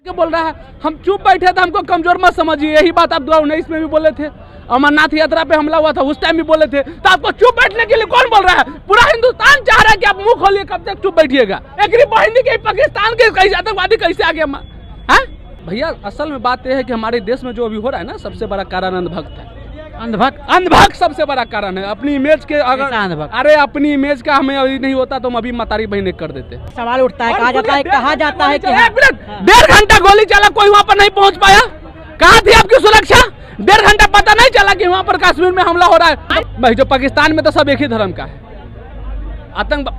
क्या बोल रहा है, हम चुप बैठे थे, हमको कमजोर मत समझिए। यही बात आप 2019 में भी बोले थे, अमरनाथ यात्रा पे हमला हुआ था उस टाइम भी बोले थे। तो आपको चुप बैठने के लिए कौन बोल रहा है? पूरा हिंदुस्तान चाह रहा है कि आप मुंह खोलिए, कब तक चुप बैठिएगा? एक बहिनी के पाकिस्तान के कैसे आतंकवादी कैसे आ गया? भैया असल में बात यह है कि हमारे देश में जो अभी हो रहा है ना, सबसे बड़ा कारण अंधभक्त है। अंधभक्त सबसे बड़ा कारण है। अपनी इमेज के अगर अरे अपनी इमेज का हमें अभी नहीं होता तो हम अभी मतारी बहने कर देते। सवाल उठता है, कहा जाता है कि 1.5 घंटा गोली चला, कोई वहाँ पर नहीं पहुँच पाया। कहाँ थी आपकी सुरक्षा? 1.5 घंटा पता नहीं चला कि वहाँ पर कश्मीर में हमला हो रहा है। भाई जो पाकिस्तान में तो सब एक ही धर्म का है।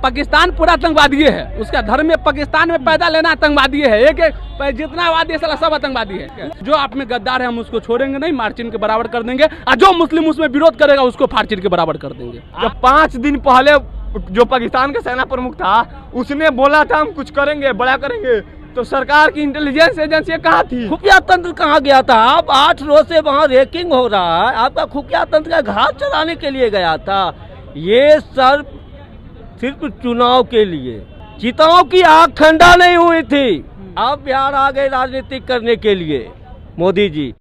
पाकिस्तान पूरा आतंकवादी है, उसका धर्म में पाकिस्तान में पैदा लेना आतंकवादी है। एक जितना आबादी है सब आतंकवादी है। जो आप में गद्दार है हम उसको छोड़ेंगे नहीं, मार्चिन के बराबर कर देंगे, और जो मुस्लिम उसमें विरोध करेगा उसको फारचिन के बराबर कर देंगे। जब 5 दिन पहले जो पाकिस्तान का सेना प्रमुख था उसने बोला था हम कुछ करेंगे, बड़ा करेंगे, तो सरकार की इंटेलिजेंस एजेंसी कहाँ थी? खुफिया तंत्र कहाँ गया था? आप 8 रोज से वहाँ रेकिंग हो रहा है, आपका खुफिया तंत्र का घात चलाने के लिए गया था। ये सिर्फ चुनाव के लिए, चिताओं की आग ठंडा नहीं हुई थी। अब बिहार आ गए राजनीति करने के लिए मोदी जी।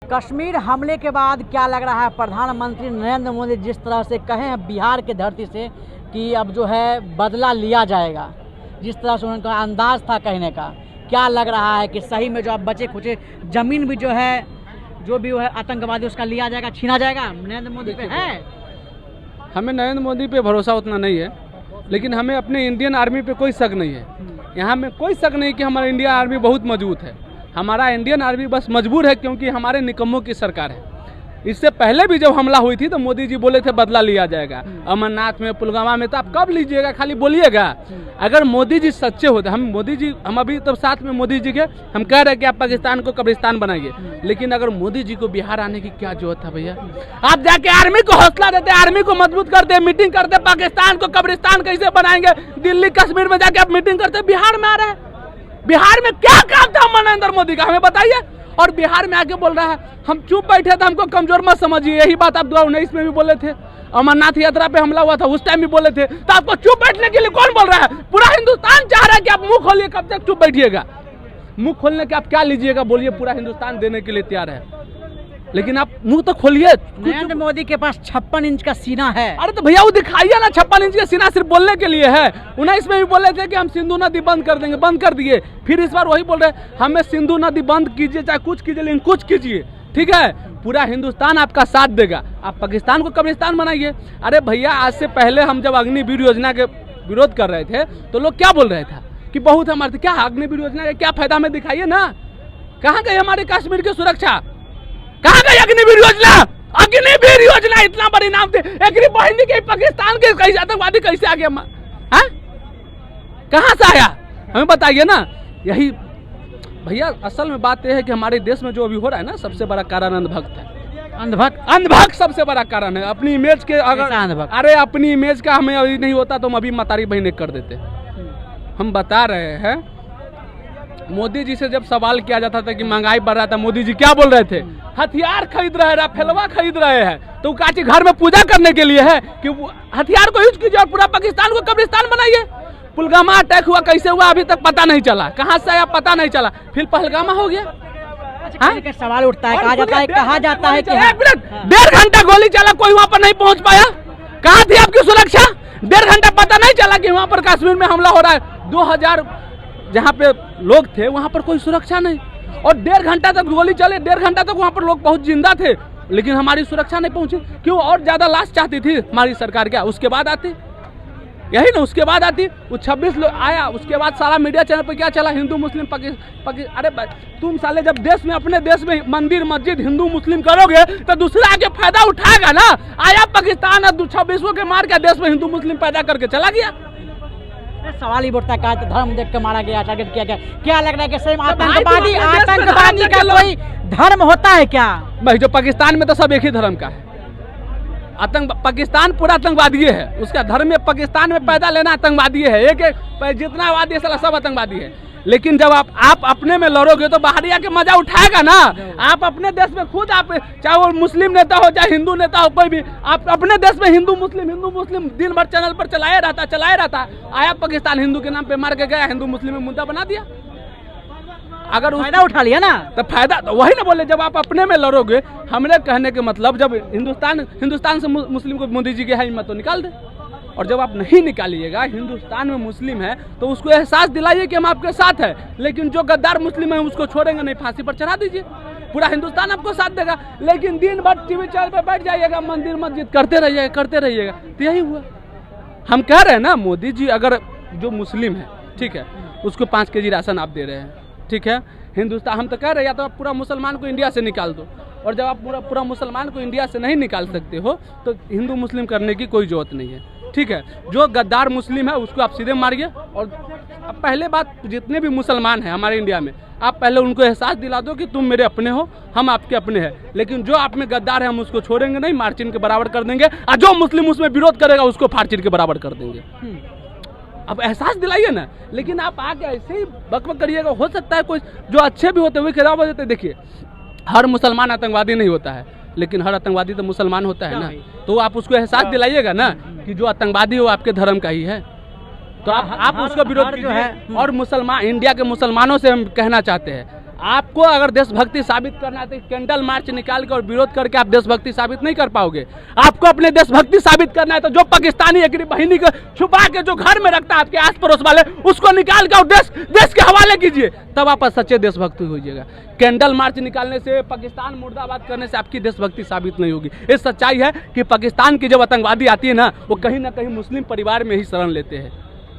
कश्मीर हमले के बाद क्या लग रहा है, प्रधानमंत्री नरेंद्र मोदी जिस तरह से कहे हैं बिहार के धरती से कि अब जो है बदला लिया जाएगा, जिस तरह से उनका अंदाज था कहने का, क्या लग रहा है कि सही में जो अब बचे खुचे जमीन भी जो है, जो भी है आतंकवादी उसका लिया जाएगा, छीना जाएगा? नरेंद्र मोदी पे है? हमें नरेंद्र मोदी पे भरोसा उतना नहीं है, लेकिन हमें अपने इंडियन आर्मी पे कोई शक नहीं है। यहाँ में कोई शक नहीं कि हमारा इंडियन आर्मी बहुत मजबूत है। हमारा इंडियन आर्मी बस मजबूर है क्योंकि हमारे निकम्मों की सरकार है। इससे पहले भी जब हमला हुई थी तो मोदी जी बोले थे बदला लिया जाएगा, अमरनाथ में, पुलवामा में। तो आप कब लीजिएगा? खाली बोलिएगा। अगर मोदी जी सच्चे होते, हम अभी तो साथ में मोदी जी के हम कह रहे हैं कि आप पाकिस्तान को कब्रिस्तान बनाइए, लेकिन अगर मोदी जी को बिहार आने की क्या जरूरत था भैया? आप जाके आर्मी को हौसला देते, आर्मी को मजबूत करते, मीटिंग करते, पाकिस्तान को कब्रिस्तान कैसे बनाएंगे, दिल्ली कश्मीर में जाके आप मीटिंग करते। बिहार में आ रहे हैं, बिहार में क्या काम था नरेंद्र मोदी का, हमें बताइए। और बिहार में आके बोल रहा है हम चुप बैठे थे, हमको कमजोर मत समझिए। यही बात आप 2019 में भी बोले थे, अमरनाथ यात्रा पे हमला हुआ था उस टाइम भी बोले थे। तो आपको चुप बैठने के लिए कौन बोल रहा है? पूरा हिंदुस्तान चाह रहा है कि आप मुंह खोलिए, कब तक चुप बैठिएगा? मुंह खोलने के आप क्या लीजिएगा बोलिए? पूरा हिंदुस्तान देने के लिए तैयार है, लेकिन आप मुंह तो खोलिए। नरेंद्र मोदी के पास 56 इंच का सीना है। अरे तो भैया वो दिखाइए ना, 56 इंच का सीना सिर्फ बोलने के लिए है। 19 में भी बोले थे कि हम सिंधु नदी बंद कर देंगे, बंद कर दिए। फिर इस बार वही बोल रहे हैं हमें सिंधु नदी बंद कीजिए, चाहे कुछ कीजिए, लेकिन कुछ कीजिए। ठीक है, पूरा हिंदुस्तान आपका साथ देगा। आप पाकिस्तान को कब्रिस्तान बनाइए। अरे भैया आज से पहले हम जब अग्निवीर योजना के विरोध कर रहे थे तो लोग क्या बोल रहे थे कि बहुत हमारे, क्या अग्निवीर योजना का क्या फायदा, हमें दिखाइए ना। कहाँ गई हमारे कश्मीर की सुरक्षा? कहाँ गई अग्निवीर योजना? अग्निवीर योजना इतना बड़ी नाम थे, एक बहिनी के पाकिस्तान के कैसे आतंकवादी कैसे आ गया? कहाँ से आया हमें बताइए ना। यही भैया असल में बात यह है कि हमारे देश में जो अभी हो रहा है ना, सबसे बड़ा कारण अंधभक्त है। अंधभक्त सबसे बड़ा कारण है। अपनी इमेज के अगर अरे अपनी इमेज का हमें अभी नहीं होता तो हम अभी मतारी बहने कर देते। हम बता रहे हैं, मोदी जी से जब सवाल किया जाता था कि महंगाई बढ़ रहा था, मोदी जी क्या बोल रहे थे? हथियार खरीद रहे हैं, राफेलवा खरीद रहे हैं। तो काची घर में पूजा करने के लिए है कि हथियार को यूज कीजिए और पूरा पाकिस्तान को कब्रिस्तान बनाइए। पुलवामा अटैक हुआ, कैसे हुआ अभी तक पता नहीं चला, कहाँ से आया पता नहीं चला, फिर पहलगामा हो गया। सवाल उठता है, कहा जाता है कि 1.5 घंटा गोली चला, कोई वहाँ पर नहीं पहुँच पाया। कहाँ थी आपकी सुरक्षा? 1.5 घंटा पता नहीं चला कि वहाँ पर कश्मीर में हमला हो रहा है। 2000 जहाँ पे लोग थे वहाँ पर कोई सुरक्षा नहीं, और 1.5 घंटा तक गोली चले, 1.5 घंटा तक वहाँ पर लोग बहुत जिंदा थे, लेकिन हमारी सुरक्षा नहीं पहुंची। क्यों? और ज्यादा लाश चाहती थी हमारी सरकार, क्या उसके बाद आती? यही ना, उसके बाद आती। वो 26 लोग आया, उसके बाद सारा मीडिया चैनल पर क्या चला? हिंदू मुस्लिम अरे तुम साले जब देश में, अपने देश में मंदिर मस्जिद हिंदू मुस्लिम करोगे तो दूसरा आके फायदा उठाएगा ना। आया पाकिस्तान 26 के मार के देश में हिंदू मुस्लिम पैदा करके चला गया। सवाल ही उठता है, धर्म देख के मारा गया, टारगेट किया गया। क्या लग रहा है कि सेम आतंकवादी का कोई धर्म होता है क्या? भाई जो पाकिस्तान में तो सब एक ही धर्म का है। पाकिस्तान पूरा आतंकवादी है, उसका धर्म में पाकिस्तान में पैदा लेना आतंकवादी है। एक जितना आबादी है सब आतंकवादी है। लेकिन जब आप अपने में लड़ोगे तो बाहरी आके मजा उठाएगा ना। आप अपने देश में खुद आप, चाहे वो मुस्लिम नेता हो चाहे हिंदू नेता हो, कोई भी, आप अपने देश में हिंदू मुस्लिम दिन भर चैनल पर चलाया रहता। आया पाकिस्तान, हिंदू के नाम पे मार के गया, हिंदू मुस्लिम में मुद्दा बना दिया। अगर फायदा उठा लिया ना, तो फायदा तो वही ना बोले, जब आप अपने में लड़ोगे। हमने कहने के मतलब, जब हिंदुस्तान से मुस्लिम को मोदी जी की है हिम्मत तो निकाल दे, और जब आप नहीं निकालिएगा, हिंदुस्तान में मुस्लिम है तो उसको एहसास दिलाइए कि हम आपके साथ हैं। लेकिन जो गद्दार मुस्लिम है उसको छोड़ेंगे नहीं, फांसी पर चढ़ा दीजिए, पूरा हिंदुस्तान आपको साथ देगा। लेकिन दिन भर टीवी चैनल पर बैठ जाइएगा, मंदिर मस्जिद करते रहिएगा। तो यही हुआ। हम कह रहे हैं ना, मोदी जी अगर जो मुस्लिम है, ठीक है, उसको 5 kg राशन आप दे रहे हैं, ठीक है। हिंदुस्तान, हम तो कह रहे हैं या तो आप पूरा मुसलमान को इंडिया से निकाल दो, और जब आप पूरा मुसलमान को इंडिया से नहीं निकाल सकते हो तो हिंदू मुस्लिम करने की कोई जरूरत नहीं है, ठीक है। जो गद्दार मुस्लिम है उसको आप सीधे मारिए। और अब पहले बात, जितने भी मुसलमान हैं हमारे इंडिया में, आप पहले उनको एहसास दिला दो कि तुम मेरे अपने हो, हम आपके अपने हैं। लेकिन जो आप में गद्दार है हम उसको छोड़ेंगे नहीं, मार्चिन के बराबर कर देंगे, और जो मुस्लिम उसमें विरोध करेगा उसको फाड़चीर के बराबर कर देंगे। अब एहसास दिलाइए ना। लेकिन आप आके ऐसे ही बकबक करिएगा, हो सकता है कोई जो अच्छे भी होते हुए खिलाफ हो जाते। देखिए, हर मुसलमान आतंकवादी नहीं होता है, लेकिन हर आतंकवादी तो मुसलमान होता है ना। तो आप उसको एहसास दिलाइएगा ना कि जो आतंकवादी हो आपके धर्म का ही है, तो आप उसका विरोध कीजिए। और मुसलमान, इंडिया के मुसलमानों से हम कहना चाहते हैं, आपको अगर देशभक्ति साबित करना है तो कैंडल मार्च निकाल कर और विरोध करके आप देशभक्ति साबित नहीं कर पाओगे। आपको अपने देशभक्ति साबित करना है तो जो पाकिस्तानी एक बहिनी को छुपा के जो घर में रखता है आपके आस पड़ोस वाले, उसको निकाल कर देश के हवाले कीजिए, तब आप सच्चे देशभक्ति होइएगा। कैंडल मार्च निकालने से, पाकिस्तान मुर्दाबाद करने से आपकी देशभक्ति साबित नहीं होगी। ये सच्चाई है कि पाकिस्तान की जब आतंकवादी आती है ना, वो कहीं ना कहीं मुस्लिम परिवार में ही शरण लेते हैं,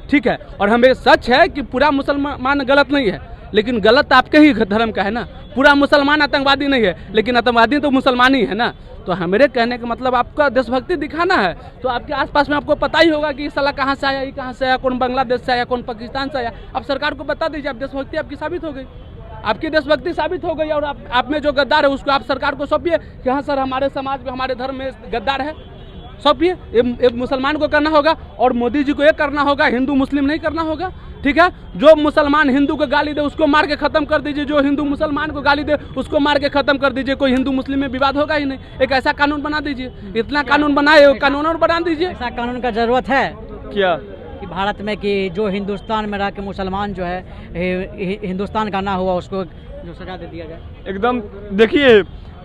ठीक है। और हमें सच है कि पूरा मुसलमान गलत नहीं है, लेकिन गलत आपके ही धर्म का है ना। पूरा मुसलमान आतंकवादी नहीं है, लेकिन आतंकवादी तो मुसलमान ही है ना। तो हमारे कहने का मतलब, आपका देशभक्ति दिखाना है तो आपके आसपास में आपको पता ही होगा कि ये साला कहाँ से आया, ये कहाँ से आया, कौन बांग्लादेश से आया, कौन पाकिस्तान से आया। आप सरकार को बता दीजिए, आप देशभक्ति आपकी साबित हो गई, आपकी देशभक्ति साबित हो गई। और आप में जो गद्दार है उसको आप सरकार को सौंपिए कि हाँ सर, हमारे समाज में, हमारे धर्म में गद्दार है, सौंपिए। एक मुसलमान को करना होगा और मोदी जी को ये करना होगा, हिंदू मुस्लिम नहीं करना होगा, ठीक है। जो मुसलमान हिंदू को गाली दे उसको मार के खत्म कर दीजिए, जो हिंदू मुसलमान को गाली दे उसको मार के खत्म कर दीजिए। कोई हिंदू मुस्लिम में विवाद होगा ही नहीं। एक ऐसा कानून बना दीजिए, इतना कानून बनाए, कानून और बना दीजिए। ऐसा कानून का जरूरत है क्या कि भारत में, कि जो हिंदुस्तान में रह के मुसलमान जो है हिंदुस्तान का ना हुआ उसको जो सजा दे दिया जाए। एकदम, देखिए,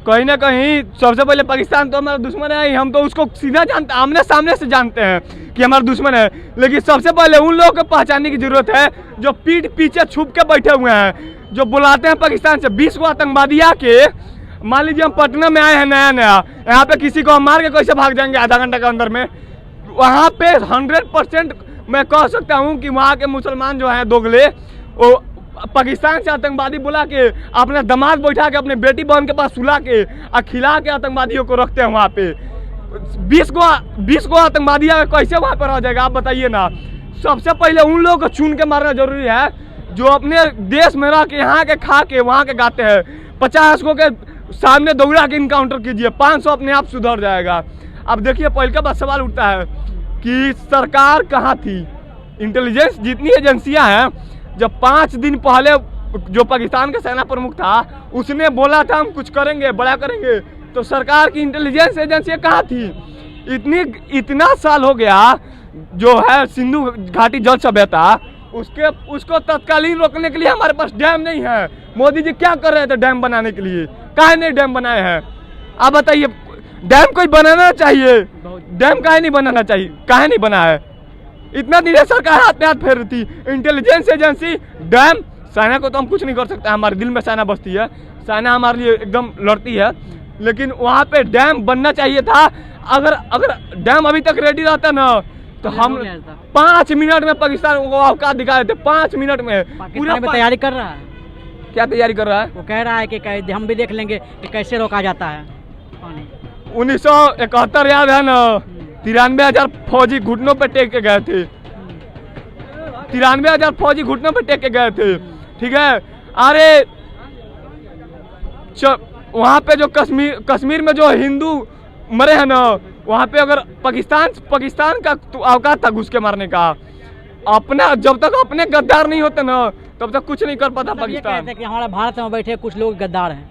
कहीं ना कहीं सबसे पहले पाकिस्तान तो हमारा दुश्मन है, हम तो उसको सीधा जानते, आमने सामने से जानते हैं कि हमारा दुश्मन है। लेकिन सबसे पहले उन लोगों को पहचानने की जरूरत है जो पीठ पीछे छुप के बैठे हुए हैं, जो बुलाते हैं पाकिस्तान से 20 को आतंकवादी आके। मान लीजिए हम पटना में आए हैं नया, यहाँ पे किसी को हम मार के कैसे भाग जाएंगे आधा घंटे के अंदर में। वहाँ पे 100% मैं कह सकता हूँ कि वहाँ के मुसलमान जो है दोगले, वो पाकिस्तान से आतंकवादी बुला के अपने दामाद बैठा के अपने बेटी बहन के पास सुला के और खिला के आतंकवादियों को रखते हैं वहाँ पे। 20 को आतंकवादी कैसे वहाँ पर रह जाएगा, आप बताइए ना। सबसे पहले उन लोगों को चुन के मारना जरूरी है जो अपने देश में रह के यहाँ के खा के वहाँ के गाते हैं। 50 को के सामने दौड़ा के इनकाउंटर कीजिए, 500 अपने आप सुधर जाएगा। अब देखिए, पहले का बात सवाल उठता है कि सरकार कहाँ थी। इंटेलिजेंस जितनी एजेंसियाँ हैं, जब 5 दिन पहले जो पाकिस्तान का सेना प्रमुख था उसने बोला था हम कुछ करेंगे, बड़ा करेंगे, तो सरकार की इंटेलिजेंस एजेंसी कहाँ थी। इतना साल हो गया जो है सिंधु घाटी जल सभ्यता, उसको तत्कालीन रोकने के लिए हमारे पास डैम नहीं है। मोदी जी क्या कर रहे थे डैम बनाने के लिए, काहे नहीं डैम बनाए हैं, आप बताइए। डैम कोई बनाना चाहिए, डैम काहे नहीं बनाना चाहिए, काहे नहीं बना है। इतना दिन सरकार हाथ में हाथ फेर रही थी। इंटेलिजेंस एजेंसी, डैम, सेना को तो हम कुछ नहीं कर सकते, हमारे दिल में सेना बसती है, सेना हमारे लिए एकदम लड़ती है। लेकिन वहाँ पे डैम बनना चाहिए था। अगर डैम अभी तक रेडी रहता ना तो हम 5 मिनट में पाकिस्तान को औकात दिखा देते। 5 मिनट में पूरा तैयारी कर रहा है। क्या तैयारी कर रहा है? वो कह रहा है कि हम भी देख लेंगे कि कैसे रोका जाता है पानी। 1971 याद है ना, 93,000 फौजी घुटनों पे टेक के गए थे। 93,000 फौजी घुटनों पे टेक के गए थे, ठीक है। अरे वहाँ पे जो कश्मीर में जो हिंदू मरे हैं ना, वहाँ पे अगर पाकिस्तान का तो औकात था घुस के मारने का। अपना जब तक अपने गद्दार नहीं होते ना तब तक कुछ नहीं कर पाता मतलब ये कहते पाकिस्तान। हैं कि हमारे भारत में बैठे कुछ लोग गद्दार हैं।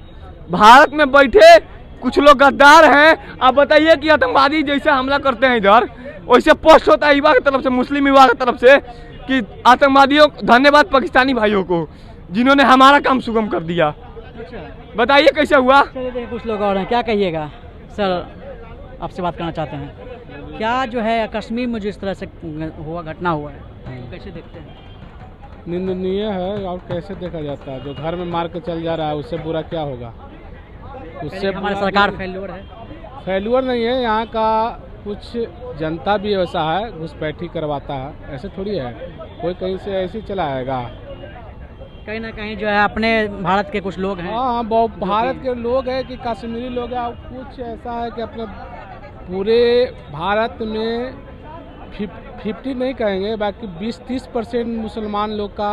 भारत में बैठे कुछ लोग गद्दार हैं। आप बताइए कि आतंकवादी जैसे हमला करते हैं इधर, वैसे पोस्ट होता है युवा की तरफ से, मुस्लिम युवा की तरफ से कि आतंकवादियों, धन्यवाद पाकिस्तानी भाइयों को जिन्होंने हमारा काम सुगम कर दिया। बताइए कैसे हुआ। चलिए देखिए कुछ लोग और हैं, क्या कहिएगा सर, आपसे बात करना चाहते हैं। क्या जो है कश्मीर में जिस तरह से हुआ घटना हुआ है कैसे देखते हैं? निंदनीय है और कैसे देखा जाता है। जो घर में मार के चल जा रहा है उससे बुरा क्या होगा। उससे हमारी बुरा सरकार फेल्योर है। फेल्यूर नहीं है, यहाँ का कुछ जनता भी ऐसा है, घुसपैठी करवाता है, ऐसे थोड़ी है कोई कहीं से ऐसे ही चलाएगा। कहीं ना कहीं जो है अपने भारत के कुछ लोग हैं। हाँ बहुत भारत के लोग हैं कि कश्मीरी लोग हैं, और कुछ ऐसा है कि अपने पूरे भारत में 50 नहीं कहेंगे, बाकी 20-30% मुसलमान लोग का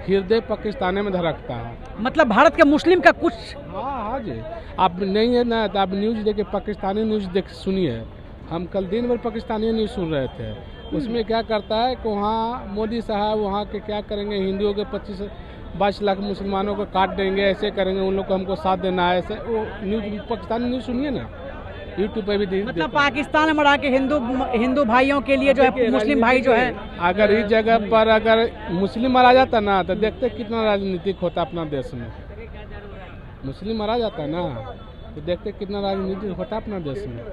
हृदय पाकिस्तान में धड़कता है। मतलब भारत के मुस्लिम का कुछ हाँ जी, आप नहीं है ना तो आप न्यूज़ देखिए, पाकिस्तानी न्यूज़ देख सुनिए। हम कल दिन भर पाकिस्तानी न्यूज़ सुन रहे थे, उसमें क्या करता है कि वहाँ मोदी साहब वहाँ के क्या करेंगे, हिंदुओं के 25-22 लाख मुसलमानों को काट देंगे, ऐसे करेंगे, उन लोग को हमको साथ देना है, ऐसे वो न्यूज़ पाकिस्तानी न्यूज़ सुनिए ना, यूट्यूब पे भी मतलब पाकिस्तान में रह के हिंदू भाइयों के लिए जो है मुस्लिम भाई जो है, अगर इस जगह पर अगर मुस्लिम मारा जाता ना तो देखते कितना राजनीतिक होता अपना देश में। मुस्लिम मारा जाता ना तो देखते कितना राजनीतिक होता अपना देश में,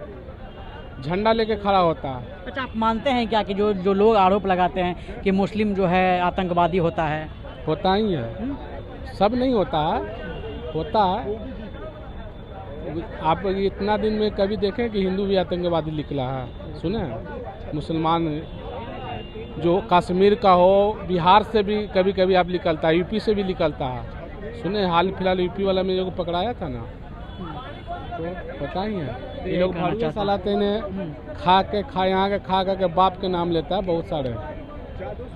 झंडा लेके खड़ा होता। अच्छा आप मानते हैं क्या कि जो लोग आरोप लगाते हैं कि मुस्लिम जो है आतंकवादी होता है? होता ही है, सब नहीं होता है, होता है। आप इतना दिन में कभी देखें कि हिंदू भी आतंकवादी निकला है? सुने मुसलमान जो कश्मीर का हो, बिहार से भी कभी कभी आप निकलता है, यूपी से भी निकलता है। सुने हाल फिलहाल यूपी वाला में जो पकड़ाया था ना, तो पता ही है ये लोग भड़ुआ सलाते ने खा यहाँ के खा के बाप के नाम लेता है बहुत सारे।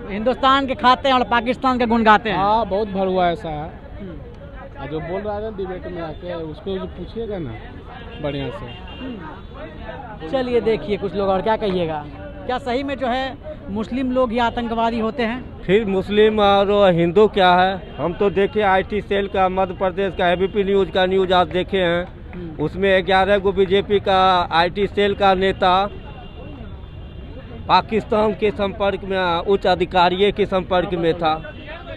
हिंदुस्तान के खाते हैं और पाकिस्तान के गुण गाते हैं। हाँ बहुत भड़ुआ ऐसा है, और जो बोल रहा है ना डिबेट में आके उसको जो पूछिएगा ना बढ़िया से। चलिए देखिए कुछ लोग और क्या कहिएगा, क्या सही में जो है मुस्लिम लोग ही आतंकवादी होते हैं? फिर मुस्लिम और हिंदू क्या है? हम तो देखे IT सेल का, मध्य प्रदेश का ABP न्यूज़ का न्यूज़ आज देखे हैं, उसमें 11 को बीजेपी का IT सेल का नेता पाकिस्तान के संपर्क में, उच्च अधिकारियों के संपर्क में था।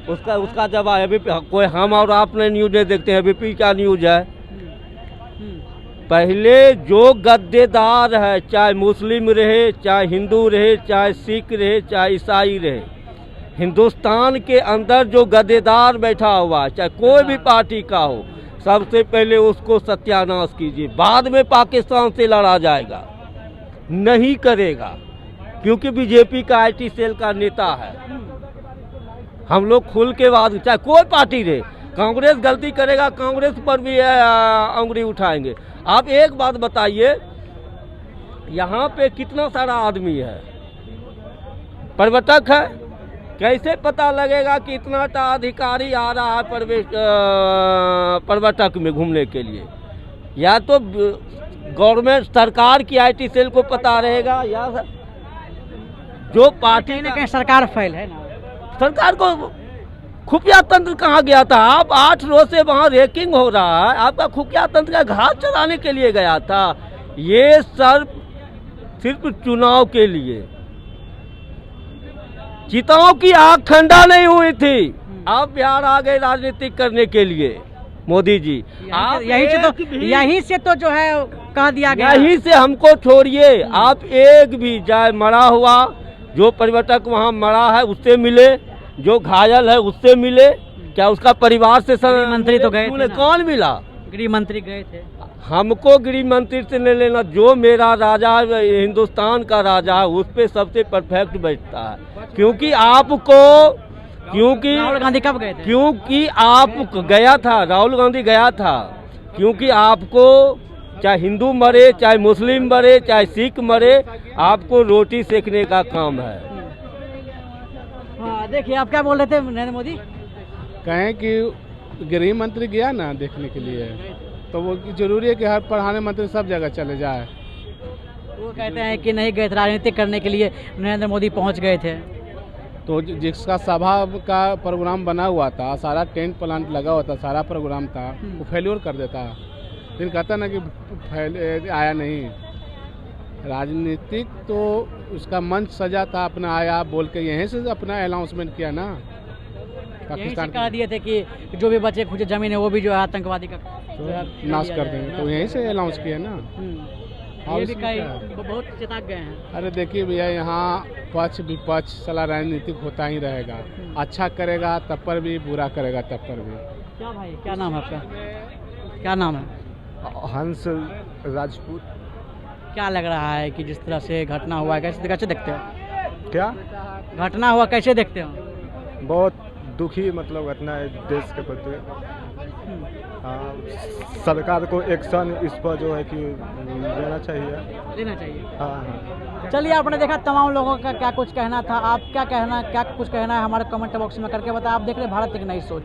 उसका जवाब ABP, कोई हम और आप ने न्यूज़ नहीं देखते हैं, ABP का न्यूज़ है। पहले जो गद्देदार है, चाहे मुस्लिम रहे, चाहे हिंदू रहे, चाहे सिख रहे, चाहे ईसाई रहे, हिंदुस्तान के अंदर जो गद्देदार बैठा हुआ, चाहे कोई भी पार्टी का हो, सबसे पहले उसको सत्यानाश कीजिए, बाद में पाकिस्तान से लड़ा जाएगा। नहीं करेगा क्योंकि बीजेपी का IT सेल का नेता है। हम लोग खुल के बाद, चाहे कोई पार्टी रहे, कांग्रेस गलती करेगा, कांग्रेस पर भी उंगली उठाएंगे। आप एक बात बताइए, यहाँ पे कितना सारा आदमी है, पर्यटक है, कैसे पता लगेगा कि इतना अधिकारी आ रहा है पर्यटक में घूमने के लिए? या तो गवर्नमेंट सरकार की IT सेल को पता रहेगा, या जो पार्टी कहीं ना कहीं सरकार फेल है ना। सरकार को खुफिया तंत्र कहाँ गया था? आप 8 रोज से वहाँ रेकिंग हो रहा है, आपका खुफिया तंत्र का घात चलाने के लिए गया था। ये सिर्फ चुनाव के लिए, चिताओं की आग ठंडा नहीं हुई थी, आप बिहार आ गए राजनीतिक करने के लिए। मोदी जी आप यहीं से तो जो है कह दिया गया, यहीं से हमको छोड़िए। आप एक भी जाए मरा हुआ, जो पर्यटक वहाँ मरा है उससे मिले, जो घायल है उससे मिले, क्या उसका परिवार से मंत्री तो गए थे, कौन मिला? गृह मंत्री गए थे। हमको गृह मंत्री से नहीं लेना, जो मेरा राजा हिंदुस्तान का राजा है उस पे सबसे परफेक्ट बैठता है। क्योंकि राहुल गांधी कब गए थे? क्योंकि आप गया था, राहुल गांधी गया था, क्योंकि आपको चाहे हिंदू मरे, चाहे मुस्लिम मरे, चाहे सिख मरे, आपको रोटी सेकने का काम है। हाँ देखिए आप क्या बोल रहे थे नरेंद्र मोदी? कहें कि गृह मंत्री गया ना देखने के लिए, तो वो जरूरी है कि हर प्रधानमंत्री सब जगह चले जाए। वो कहते हैं कि नहीं गए थे, राजनीति करने के लिए नरेंद्र मोदी पहुंच गए थे। तो जिसका सभा का प्रोग्राम बना हुआ था, सारा टेंट प्लांट लगा हुआ था, सारा प्रोग्राम था, वो फेल्योर कर देता। फिर कहता ना कि आया नहीं। राजनीतिक तो उसका मंच सजा था, अपना आया बोल के यहीं से अपना अनाउंसमेंट किया ना। यहीं से कह दिए थे कि जो भी बचे खुचे जमीन है वो भी जो है आतंकवादी का तो नाश कर देंगे, तो यहीं से अनाउंस किया ना। ये भी कई बहुत चेता गए हैं। अरे देखिए भैया, यहाँ पक्ष विपक्ष साला राजनीतिक होता ही रहेगा। अच्छा करेगा तब पर भी, बुरा करेगा तब पर भी। क्या भाई, क्या नाम है आपका? क्या नाम है? हंस राजपूत। क्या लग रहा है कि जिस तरह से घटना हुआ है, कैसे देखते हो? क्या घटना हुआ कैसे देखते हो? बहुत दुखी मतलब घटना है देश के प्रति। हाँ, सरकार को एक्शन इस पर जो है कि लेना चाहिए। हाँ। चलिए, आपने देखा तमाम लोगों का क्या कुछ कहना था। आप क्या कुछ कहना है हमारे कमेंट बॉक्स में करके बताएं। आप देख रहे हैं भारत एक नई सोच।